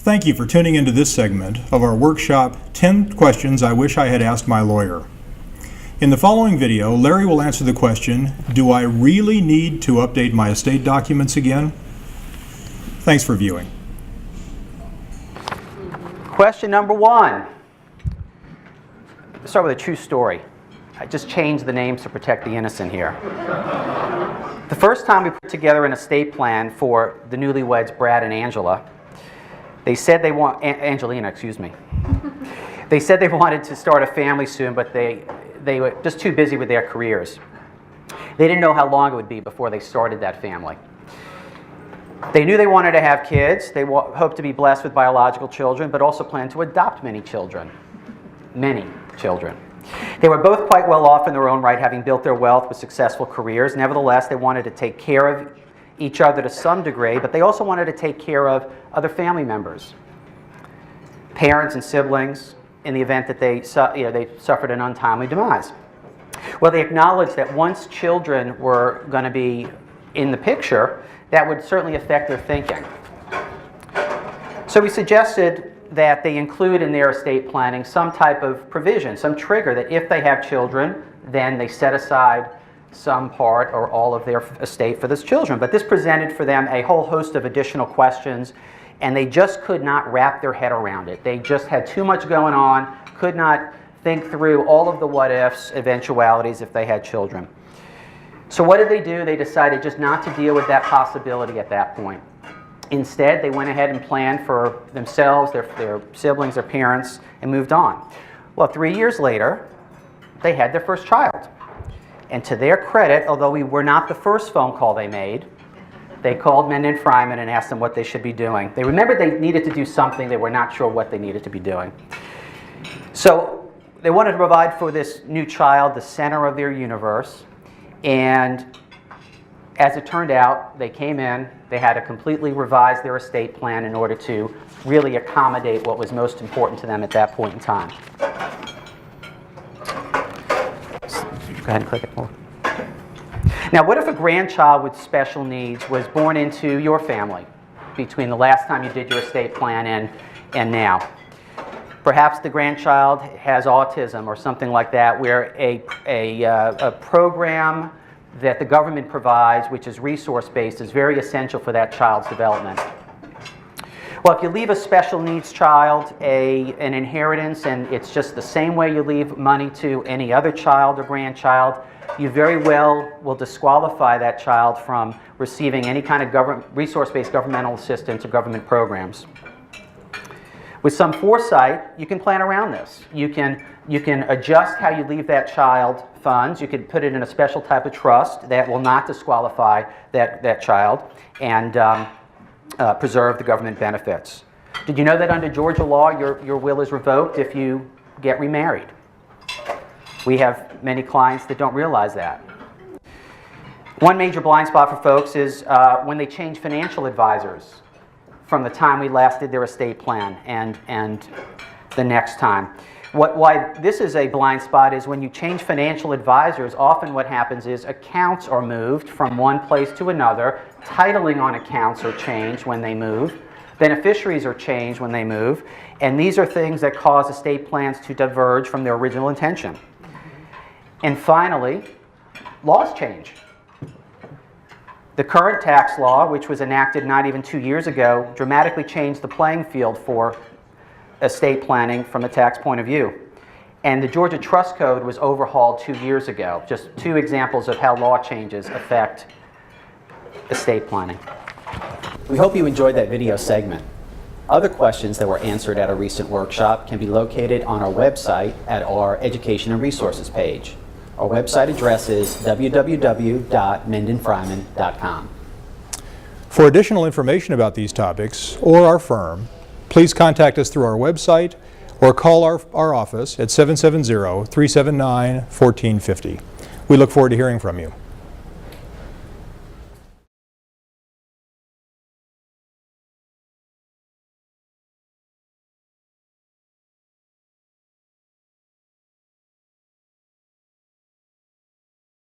Thank you for tuning into this segment of our workshop, 10 Questions I Wish I Had Asked My Lawyer. In the following video, Larry will answer the question, do I really need to update my estate documents again? Thanks for viewing. Question number 1. Let's start with a true story. I just changed the names to protect the innocent here. The first time we put together an estate plan for the newlyweds Brad and Angela, they said they want Angelina, excuse me. They said they wanted to start a family soon, but they were just too busy with their careers. They didn't know how long it would be before they started that family. They knew they wanted to have kids. They hoped to be blessed with biological children, but also planned to adopt many children. Many children. They were both quite well off in their own right, having built their wealth with successful careers. Nevertheless, they wanted to take care of each other to some degree, but they also wanted to take care of other family members, parents and siblings, in the event that they suffered an untimely demise. Well, they acknowledged that once children were going to be in the picture, that would certainly affect their thinking. So we suggested that they include in their estate planning some type of provision, some trigger that if they have children, then they set aside some part or all of their estate for those children. But this presented for them a whole host of additional questions, and they just could not wrap their head around it. They just had too much going on, could not think through all of the what-ifs, eventualities if they had children. So what did they do? They decided just not to deal with that possibility at that point. Instead, they went ahead and planned for themselves, their siblings, their parents, and moved on. Well, 3 years later, they had their first child. And to their credit, although we were not the first phone call they made, they called MendenFreiman and asked them what they should be doing. They remembered they needed to do something. They were not sure what they needed to be doing. So they wanted to provide for this new child the center of their universe. And as it turned out, they came in. They had to completely revise their estate plan in order to really accommodate what was most important to them at that point in time. Go ahead and click it more. Now, what if a grandchild with special needs was born into your family between the last time you did your estate plan and now? Perhaps the grandchild has autism or something like that, where a program that the government provides, which is resource-based, is very essential for that child's development. Well, if you leave a special needs child an inheritance, and it's just the same way you leave money to any other child or grandchild, you very well will disqualify that child from receiving any kind of resource-based governmental assistance or government programs. With some foresight, you can plan around this. You can adjust how you leave that child funds. You could put it in a special type of trust that will not disqualify that child and preserve the government benefits. Did you know that under Georgia law, your will is revoked if you get remarried? We have many clients that don't realize that. One major blind spot for folks is when they change financial advisors from the time we last did their estate plan and the next time. Why this is a blind spot is when you change financial advisors, often what happens is accounts are moved from one place to another, titling on accounts are changed when they move, beneficiaries are changed when they move, and these are things that cause estate plans to diverge from their original intention. And finally, laws change. The current tax law, which was enacted not even 2 years ago, dramatically changed the playing field for estate planning from a tax point of view. And the Georgia Trust Code was overhauled 2 years ago. Just 2 examples of how law changes affect estate planning. We hope you enjoyed that video segment. Other questions that were answered at a recent workshop can be located on our website at our Education and Resources page. Our website address is www.MendenFreiman.com. For additional information about these topics or our firm, please contact us through our website or call our office at 770-379-1450. We look forward to hearing from you.